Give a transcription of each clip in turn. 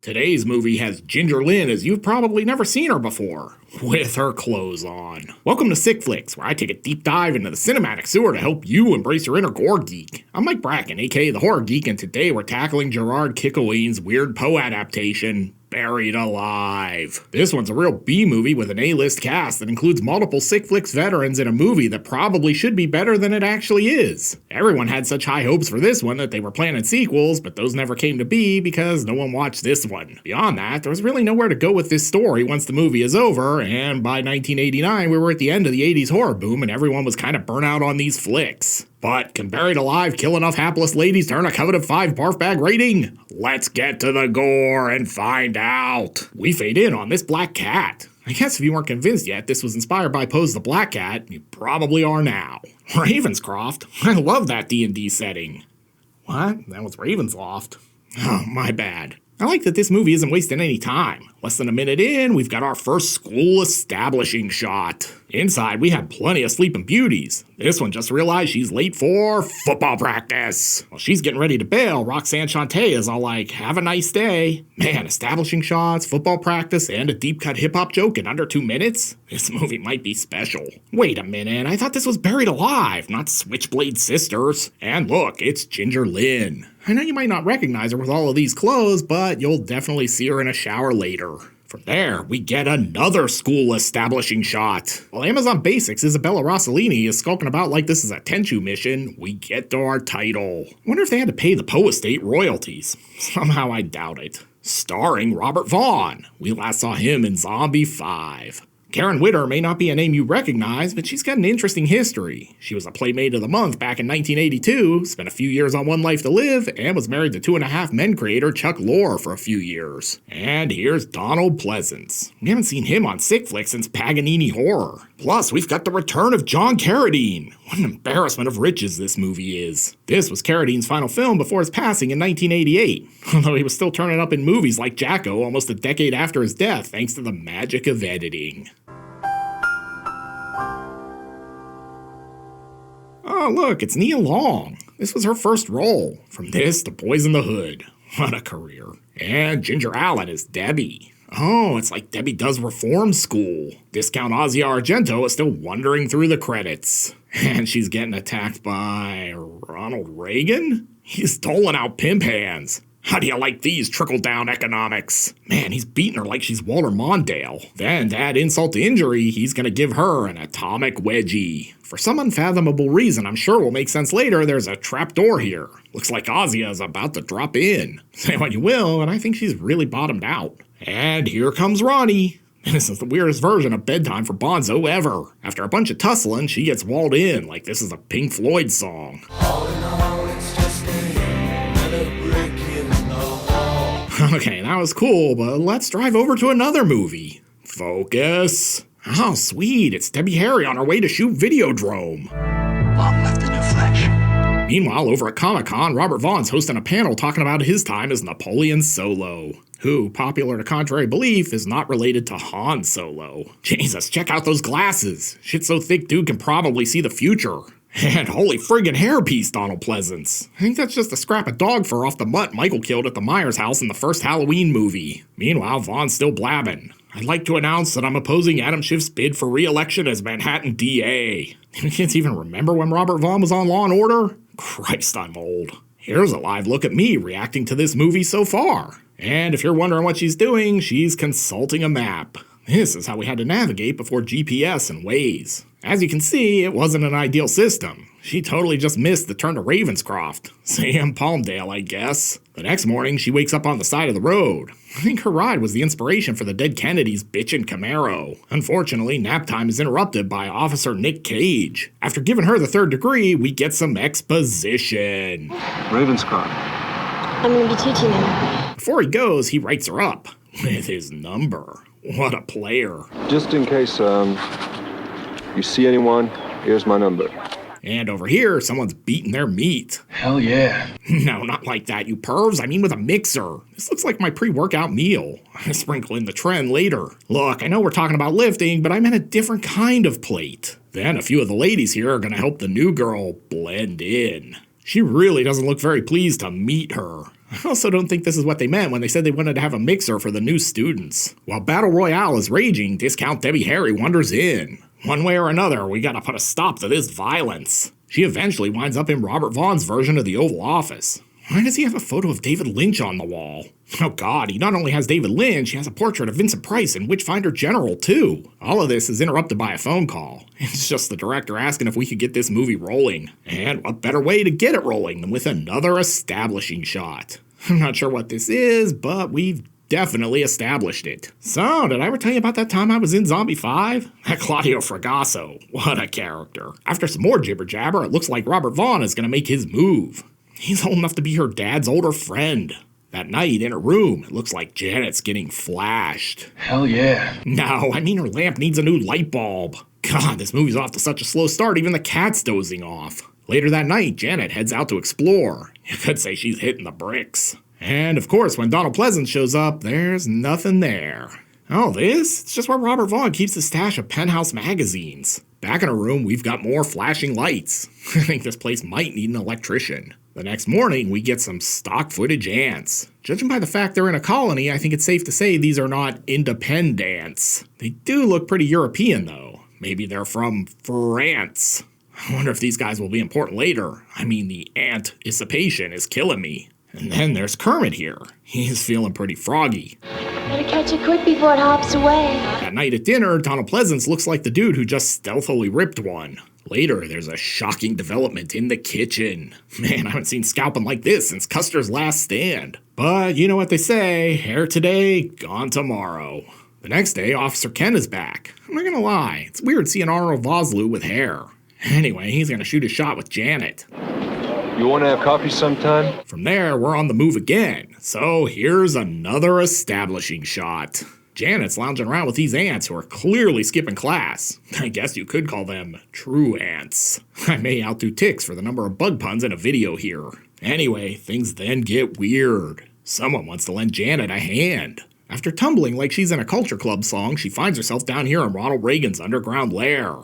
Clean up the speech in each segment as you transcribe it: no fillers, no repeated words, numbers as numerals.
Today's movie has Ginger Lynn as you've probably never seen her before, with her clothes on. Welcome to Sick Flicks, where I take a deep dive into the cinematic sewer to help you embrace your inner gore geek. I'm Mike Bracken, aka the Horror Geek, and today we're tackling Gerard Kikowein's weird Poe adaptation, Buried Alive. This one's a real B-movie with an A-list cast that includes multiple Sick Flicks veterans in a movie that probably should be better than it actually is. Everyone had such high hopes for this one that they were planning sequels, but those never came to be because no one watched this one. Beyond that, there was really nowhere to go with this story once the movie is over, and by 1989 we were at the end of the 80s horror boom and everyone was kind of burnt out on these flicks. But can Buried Alive kill enough hapless ladies to earn a coveted 5 barf bag rating? Let's get to the gore and find out. We fade in on this black cat. I guess if you weren't convinced yet this was inspired by Poe's The Black Cat, you probably are now. Ravenscroft? I love that D&D setting. What? That was Ravensloft. Oh, my bad. I like that this movie isn't wasting any time. Less than a minute in, we've got our first school establishing shot. Inside, we have plenty of sleeping beauties. This one just realized she's late for football practice. While she's getting ready to bail, Roxanne Shante is all like, have a nice day. Man, establishing shots, football practice, and a deep-cut hip-hop joke in under 2 minutes? This movie might be special. Wait a minute, I thought this was Buried Alive, not Switchblade Sisters. And look, it's Ginger Lynn. I know you might not recognize her with all of these clothes, but you'll definitely see her in a shower later. From there, we get another school establishing shot. While Amazon Basics' Isabella Rossellini is skulking about like this is a Tenchu mission, we get to our title. I wonder if they had to pay the Poe estate royalties. Somehow I doubt it. Starring Robert Vaughn. We last saw him in Zombie 5. Karen Witter may not be a name you recognize, but she's got an interesting history. She was a Playmate of the Month back in 1982, spent a few years on One Life to Live, and was married to 2.5 Men creator Chuck Lorre for a few years. And here's Donald Pleasence. We haven't seen him on Sick Flicks since Paganini Horror. Plus, we've got the return of John Carradine. What an embarrassment of riches this movie is. This was Carradine's final film before his passing in 1988, although he was still turning up in movies like Jacko almost a decade after his death thanks to the magic of editing. Oh, look, it's Nia Long. This was her first role. From this to Boys in the Hood. What a career. And Ginger Allen is Debbie. Oh, it's like Debbie Does Reform School. Discount Asia Argento is still wandering through the credits. And she's getting attacked by Ronald Reagan? He's doling out pimp hands. How do you like these trickle-down economics? Man, he's beating her like she's Walter Mondale. Then, to add insult to injury, he's gonna give her an atomic wedgie. For some unfathomable reason, I'm sure will make sense later, there's a trapdoor here. Looks like Asia is about to drop in. Say what you will, and I think she's really bottomed out. And here comes Ronnie. This is the weirdest version of bedtime for Bonzo ever. After a bunch of tussling, she gets walled in like this is a Pink Floyd song. Okay, that was cool, but let's drive over to another movie. Focus. Oh, sweet, it's Debbie Harry on her way to shoot Videodrome. Long left in your flesh. Meanwhile, over at Comic-Con, Robert Vaughn's hosting a panel talking about his time as Napoleon Solo, who, popular to contrary belief, is not related to Han Solo. Jesus, check out those glasses. Shit's so thick dude can probably see the future. And holy friggin' hairpiece, Donald Pleasence. I think that's just a scrap of dog fur off the mutt Michael killed at the Myers house in the first Halloween movie. Meanwhile, Vaughn's still blabbing. I'd like to announce that I'm opposing Adam Schiff's bid for re-election as Manhattan DA. You kids even remember when Robert Vaughn was on Law & Order? Christ, I'm old. Here's a live look at me reacting to this movie so far. And if you're wondering what she's doing, she's consulting a map. This is how we had to navigate before GPS and Waze. As you can see, it wasn't an ideal system. She totally just missed the turn to Ravenscroft. Sam Palmdale, I guess. The next morning, she wakes up on the side of the road. I think her ride was the inspiration for the dead Kennedy's bitchin' Camaro. Unfortunately, nap time is interrupted by Officer Nick Cage. After giving her the 3rd degree, we get some exposition. Ravenscroft. I'm gonna be teaching him. Before he goes, he writes her up with his number. What a player. Just in case, you see anyone, here's my number. And over here, someone's beating their meat. Hell yeah. No, not like that, you pervs. I mean with a mixer. This looks like my pre-workout meal. I sprinkle in the trend later. Look, I know we're talking about lifting, but I meant a different kind of plate. Then a few of the ladies here are gonna help the new girl blend in. She really doesn't look very pleased to meet her. I also don't think this is what they meant when they said they wanted to have a mixer for the new students. While Battle Royale is raging, Discount Debbie Harry wanders in. One way or another, we gotta put a stop to this violence. She eventually winds up in Robert Vaughn's version of the Oval Office. Why does he have a photo of David Lynch on the wall? Oh god, he not only has David Lynch, he has a portrait of Vincent Price and Witchfinder General too. All of this is interrupted by a phone call. It's just the director asking if we could get this movie rolling. And what better way to get it rolling than with another establishing shot? I'm not sure what this is, but we've definitely established it. So, did I ever tell you about that time I was in Zombie 5? That Claudio Fragasso, what a character. After some more jibber jabber, it looks like Robert Vaughn is gonna make his move. He's old enough to be her dad's older friend. That night, in her room, it looks like Janet's getting flashed. Hell yeah. No, I mean her lamp needs a new light bulb. God, this movie's off to such a slow start, even the cat's dozing off. Later that night, Janet heads out to explore. You could say she's hitting the bricks. And of course, when Donald Pleasence shows up, there's nothing there. Oh, this? It's just where Robert Vaughn keeps his stash of Penthouse magazines. Back in her room, we've got more flashing lights. I think this place might need an electrician. The next morning, we get some stock footage ants. Judging by the fact they're in a colony, I think it's safe to say these are not independents. They do look pretty European, though. Maybe they're from France. I wonder if these guys will be important later. I mean, the anticipation is killing me. And then there's Kermit here. He's feeling pretty froggy. Better catch it quick before it hops away. That night at dinner, Donald Pleasence looks like the dude who just stealthily ripped one. Later, there's a shocking development in the kitchen. Man, I haven't seen scalping like this since Custer's Last Stand. But you know what they say, hair today, gone tomorrow. The next day, Officer Ken is back. I'm not gonna lie, it's weird seeing Arnold Vosloo with hair. Anyway, he's gonna shoot a shot with Janet. You want to have coffee sometime? From there, we're on the move again. So here's another establishing shot. Janet's lounging around with these ants who are clearly skipping class. I guess you could call them true ants. I may outdo Tix for the number of bug puns in a video here. Anyway, things then get weird. Someone wants to lend Janet a hand. After tumbling like she's in a Culture Club song, she finds herself down here in Ronald Reagan's underground lair.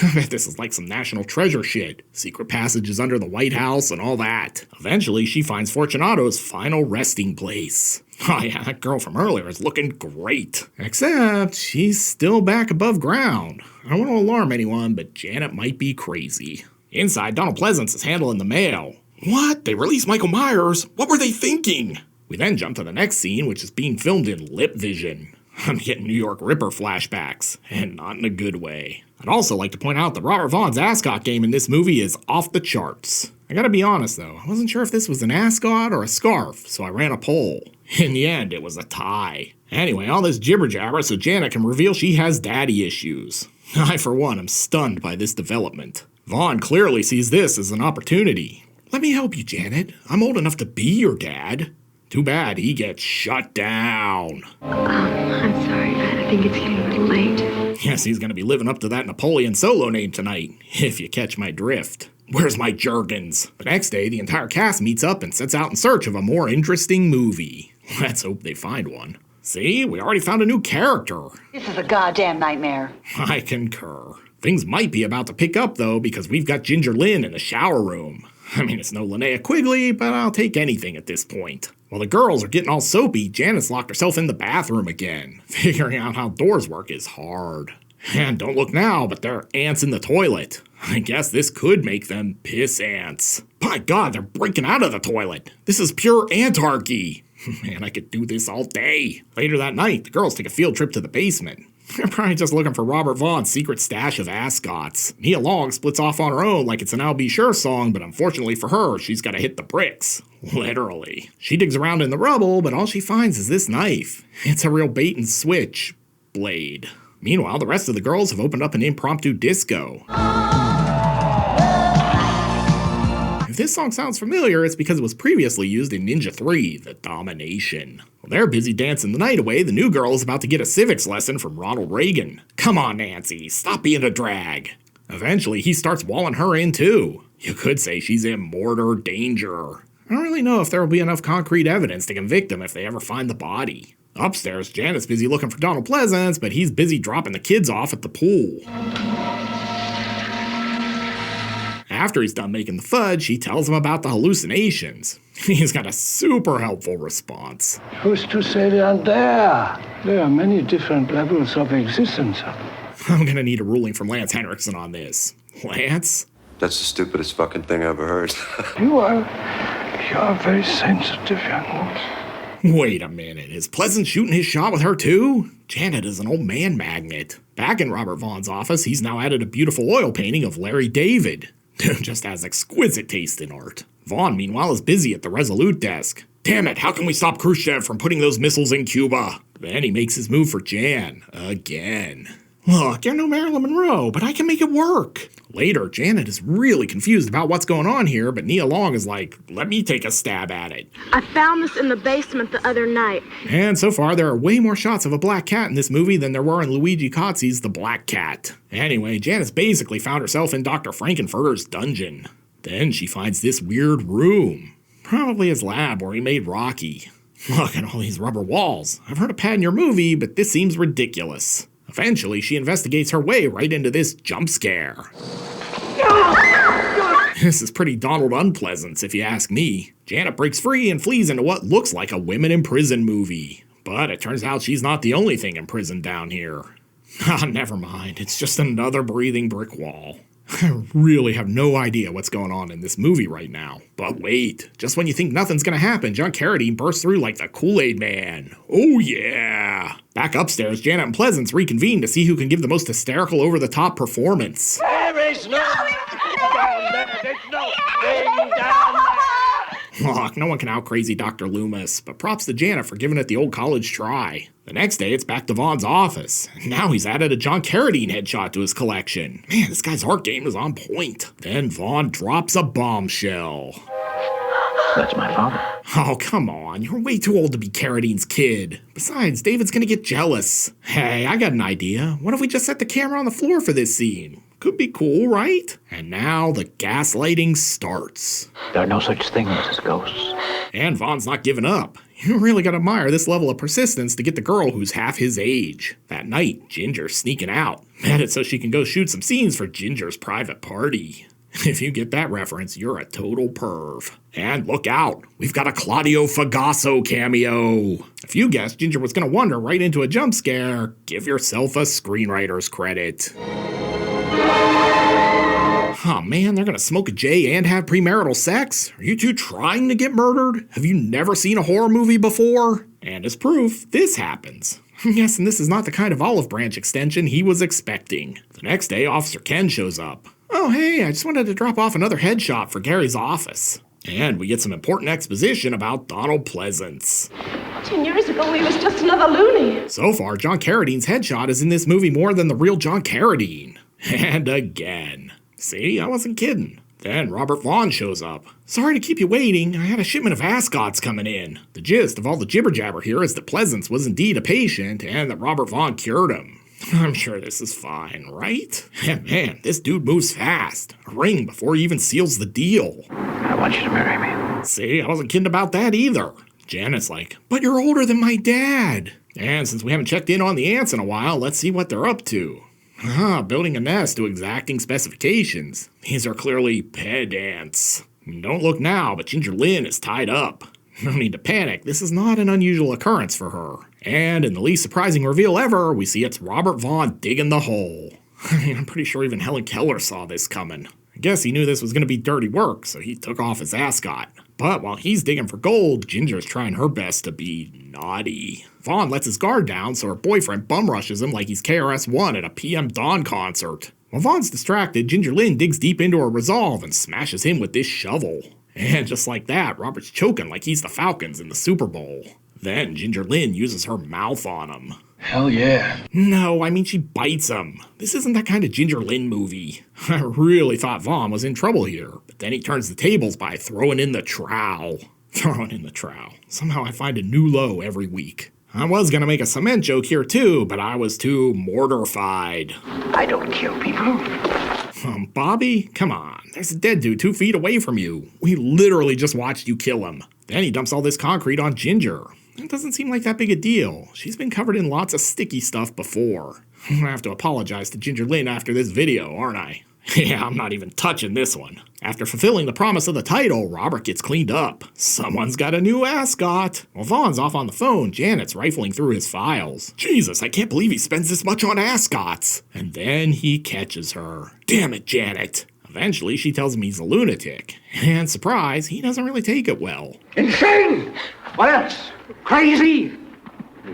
I bet this is like some National Treasure shit. Secret passages under the White House and all that. Eventually, she finds Fortunato's final resting place. Oh yeah, that girl from earlier is looking great. Except, she's still back above ground. I don't want to alarm anyone, but Janet might be crazy. Inside, Donald Pleasence is handling the mail. What? They released Michael Myers? What were they thinking? We then jump to the next scene, which is being filmed in lip vision. I'm getting New York Ripper flashbacks, and not in a good way. I'd also like to point out that Robert Vaughn's ascot game in this movie is off the charts. I gotta be honest though, I wasn't sure if this was an ascot or a scarf, so I ran a poll. In the end, it was a tie. Anyway, all this jibber jabber so Janet can reveal she has daddy issues. I, for one, am stunned by this development. Vaughn clearly sees this as an opportunity. Let me help you, Janet. I'm old enough to be your dad. Too bad he gets shut down. I'm sorry, I think it's getting a little late. Yes, he's gonna be living up to that Napoleon solo name tonight, if you catch my drift. Where's my Jergens? The next day, the entire cast meets up and sets out in search of a more interesting movie. Let's hope they find one. See, we already found a new character. This is a goddamn nightmare. I concur. Things might be about to pick up, though, because we've got Ginger Lynn in the shower room. I mean, it's no Linnea Quigley, but I'll take anything at this point. While the girls are getting all soapy, Janet's locked herself in the bathroom again. Figuring out how doors work is hard. And don't look now, but there are ants in the toilet. I guess this could make them piss ants. By God, they're breaking out of the toilet. This is pure antarchy. Man, I could do this all day. Later that night, the girls take a field trip to the basement. They're probably just looking for Robert Vaughn's secret stash of ascots. Nia Long splits off on her own like it's an I'll Be Sure song, but unfortunately for her, she's gotta hit the bricks. Literally. She digs around in the rubble, but all she finds is this knife. It's a real bait and switch blade. Meanwhile, the rest of the girls have opened up an impromptu disco. If this song sounds familiar, it's because it was previously used in Ninja 3, The Domination. While they're busy dancing the night away, the new girl is about to get a civics lesson from Ronald Reagan. Come on, Nancy, stop being a drag. Eventually, he starts walling her in too. You could say she's in mortar danger. I don't really know if there will be enough concrete evidence to convict him if they ever find the body. Upstairs, Janet's busy looking for Donald Pleasence, but he's busy dropping the kids off at the pool. After he's done making the fudge, he tells him about the hallucinations. He's got a super helpful response. Who's to say they aren't there? There are many different levels of existence. I'm gonna need a ruling from Lance Henriksen on this. Lance? That's the stupidest fucking thing I ever heard. You are very sensitive, young woman. Wait a minute, is Pleasence shooting his shot with her too? Janet is an old man magnet. Back in Robert Vaughn's office, he's now added a beautiful oil painting of Larry David. Just has exquisite taste in art. Vaughn, meanwhile, is busy at the Resolute desk. Damn it, how can we stop Khrushchev from putting those missiles in Cuba? Then he makes his move for Jan. Again. Look, you're no Marilyn Monroe, but I can make it work. Later, Janet is really confused about what's going on here, but Nia Long is like, let me take a stab at it. I found this in the basement the other night. And so far, there are way more shots of a black cat in this movie than there were in Luigi Cozzi's The Black Cat. Anyway, Janet's basically found herself in Dr. Frankenfurter's dungeon. Then she finds this weird room. Probably his lab where he made Rocky. Look at all these rubber walls. I've heard of Pat in your movie, but this seems ridiculous. Eventually, she investigates her way right into this jump scare. This is pretty Donald Unpleasance, if you ask me. Janet breaks free and flees into what looks like a women in prison movie. But it turns out she's not the only thing in prison down here. Never mind, it's just another breathing brick wall. I really have no idea what's going on in this movie right now. But wait, just when you think nothing's gonna happen, John Carradine bursts through like the Kool-Aid Man. Oh yeah! Back upstairs, Janet and Pleasence reconvene to see who can give the most hysterical over-the-top performance. There is no down there. There's no thing down there. Look, no one can out-crazy Dr. Loomis, but props to Janet for giving it the old college try. The next day, it's back to Vaughn's office. Now he's added a John Carradine headshot to his collection. Man, this guy's art game is on point. Then Vaughn drops a bombshell. That's my father. Oh, come on. You're way too old to be Carradine's kid. Besides, David's gonna get jealous. Hey, I got an idea. What if we just set the camera on the floor for this scene? Could be cool, right? And now the gaslighting starts. There are no such things as ghosts. And Vaughn's not giving up. You really gotta admire this level of persistence to get the girl who's half his age. That night, Ginger's sneaking out. Mad it so she can go shoot some scenes for Ginger's private party. If you get that reference, you're a total perv. And look out, we've got a Claudio Fagasso cameo. If you guessed Ginger was gonna wander right into a jump scare, give yourself a screenwriter's credit. Oh man, they're gonna smoke a J and have premarital sex? Are you two trying to get murdered? Have you never seen a horror movie before? And as proof, this happens. I'm guessing this is not the kind of olive branch extension he was expecting. The next day, Officer Ken shows up. Oh hey, I just wanted to drop off another headshot for Gary's office. And we get some important exposition about Donald Pleasence. 10 years ago, he was just another loony. So far, John Carradine's headshot is in this movie more than the real John Carradine. And again. See, I wasn't kidding. Then Robert Vaughn shows up. Sorry to keep you waiting, I had a shipment of ascots coming in. The gist of all the jibber-jabber here is that Pleasence was indeed a patient and that Robert Vaughn cured him. I'm sure this is fine, right? And man, this dude moves fast. A ring before he even seals the deal. I want you to marry me. See, I wasn't kidding about that either. Janet's like, but you're older than my dad. And since we haven't checked in on the ants in a while, let's see what they're up to. Building a nest to exacting specifications. These are clearly pedants. Don't look now, but Ginger Lynn is tied up. No need to panic, this is not an unusual occurrence for her. And in the least surprising reveal ever, we see it's Robert Vaughn digging the hole. I mean, I'm pretty sure even Helen Keller saw this coming. I guess he knew this was going to be dirty work, so he took off his ascot. But while he's digging for gold, Ginger's trying her best to be naughty. Vaughn lets his guard down, so her boyfriend bum rushes him like he's KRS-One at a PM Dawn concert. While Vaughn's distracted, Ginger Lynn digs deep into her resolve and smashes him with this shovel. And just like that, Robert's choking like he's the Falcons in the Super Bowl. Then Ginger Lynn uses her mouth on him. Hell yeah. No, I mean she bites him. This isn't that kind of Ginger Lynn movie. I really thought Vaughn was in trouble here, but then he turns the tables by throwing in the trowel. Throwing in the trowel. Somehow I find a new low every week. I was gonna make a cement joke here too, but I was too mortified. I don't kill people. Bobby? Come on. There's a dead dude 2 feet away from you. We literally just watched you kill him. Then he dumps all this concrete on Ginger. It doesn't seem like that big a deal. She's been covered in lots of sticky stuff before. I'm gonna have to apologize to Ginger Lynn after this video, aren't I? Yeah, I'm not even touching this one. After fulfilling the promise of the title, Robert gets cleaned up. Someone's got a new ascot. While Vaughn's off on the phone, Janet's rifling through his files. Jesus, I can't believe he spends this much on ascots. And then he catches her. Damn it, Janet. Eventually, she tells him he's a lunatic. And surprise, he doesn't really take it well. Insane! What else? Crazy?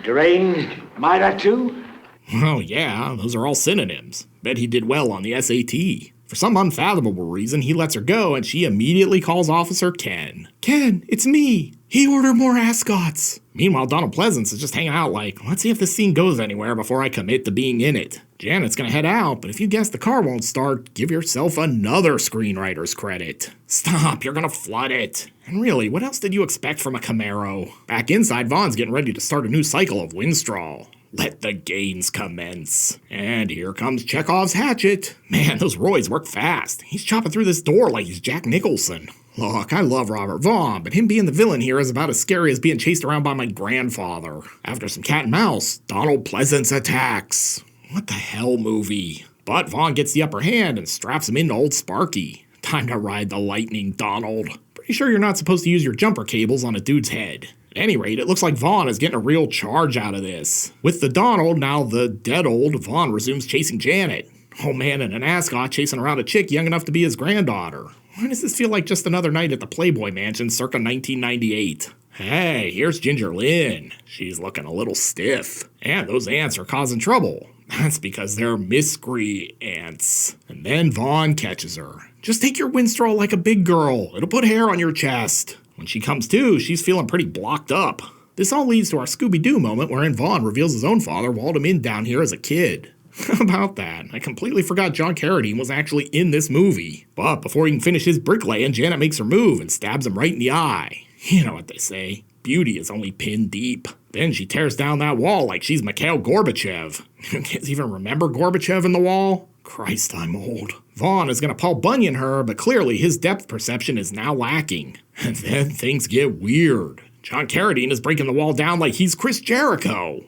Deranged? Am I that too? Oh yeah, those are all synonyms. Bet he did well on the SAT. For some unfathomable reason, he lets her go and she immediately calls Officer Ken. Ken, it's me. He ordered more ascots. Meanwhile, Donald Pleasence is just hanging out like, let's see if this scene goes anywhere before I commit to being in it. Janet's gonna head out, but if you guess the car won't start, give yourself another screenwriter's credit. Stop, you're gonna flood it. And really, what else did you expect from a Camaro? Back inside, Vaughn's getting ready to start a new cycle of Winstraw. Let the gains commence. And here comes Chekhov's hatchet. Man, those Roys work fast. He's chopping through this door like he's Jack Nicholson. Look, I love Robert Vaughn, but him being the villain here is about as scary as being chased around by my grandfather. After some cat and mouse, Donald Pleasence attacks. What the hell movie? But Vaughn gets the upper hand and straps him into old Sparky. Time to ride the lightning, Donald. Pretty sure you're not supposed to use your jumper cables on a dude's head. At any rate, it looks like Vaughn is getting a real charge out of this. With the Donald, now the dead old, Vaughn resumes chasing Janet. Oh man, and an ascot chasing around a chick young enough to be his granddaughter. Why does this feel like just another night at the Playboy Mansion circa 1998? Hey, here's Ginger Lynn. She's looking a little stiff. And those ants are causing trouble. That's because they're miscreants. And then Vaughn catches her. Just take your Winstraw like a big girl. It'll put hair on your chest. When she comes to, she's feeling pretty blocked up. This all leads to our Scooby-Doo moment wherein Vaughn reveals his own father walled him in down here as a kid. How about that? I completely forgot John Carradine was actually in this movie. But before he can finish his bricklaying, Janet makes her move and stabs him right in the eye. You know what they say, beauty is only pin deep. Then she tears down that wall like she's Mikhail Gorbachev. You guys even remember Gorbachev in the wall? Christ, I'm old. Vaughn is going to Paul Bunyan her, but clearly his depth perception is now lacking. And then things get weird. John Carradine is breaking the wall down like he's Chris Jericho.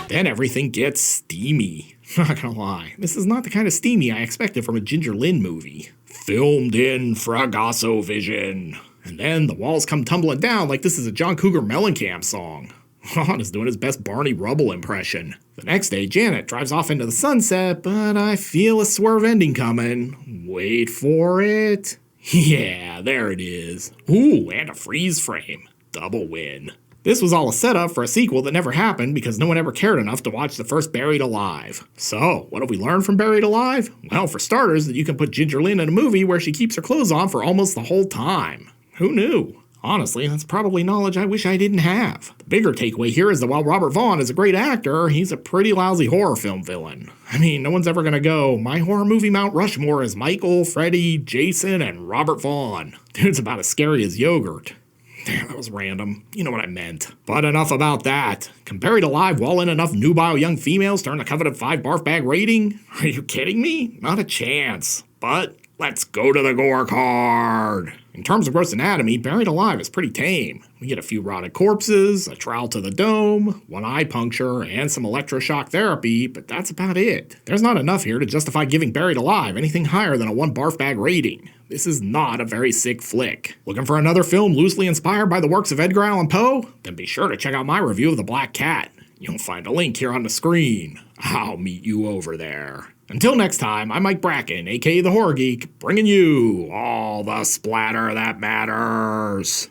Then everything gets steamy. Not gonna lie, this is not the kind of steamy I expected from a Ginger Lynn movie. Filmed in Fragasso Vision. And then the walls come tumbling down like this is a John Cougar Mellencamp song. Vaughn is doing his best Barney Rubble impression. The next day, Janet drives off into the sunset, but I feel a swerve ending coming. Wait for it. Yeah, there it is. Ooh, and a freeze frame. Double win. This was all a setup for a sequel that never happened because no one ever cared enough to watch the first Buried Alive. So, what have we learned from Buried Alive? Well, for starters, that you can put Ginger Lynn in a movie where she keeps her clothes on for almost the whole time. Who knew? Honestly, that's probably knowledge I wish I didn't have. The bigger takeaway here is that while Robert Vaughn is a great actor, he's a pretty lousy horror film villain. I mean, no one's ever gonna go, my horror movie Mount Rushmore is Michael, Freddy, Jason, and Robert Vaughn. Dude's about as scary as yogurt. Damn, that was random. You know what I meant. But enough about that. Can Buried Alive wall in enough nubile young females to earn a coveted 5 barf bag rating? Are you kidding me? Not a chance. But let's go to the gore card. In terms of gross anatomy, Buried Alive is pretty tame. We get a few rotted corpses, a trowel to the dome, 1 eye puncture, and some electroshock therapy, but that's about it. There's not enough here to justify giving Buried Alive anything higher than a 1 barf bag rating. This is not a very sick flick. Looking for another film loosely inspired by the works of Edgar Allan Poe? Then be sure to check out my review of The Black Cat. You'll find a link here on the screen. I'll meet you over there. Until next time, I'm Mike Bracken, aka The Horror Geek, bringing you all the splatter that matters.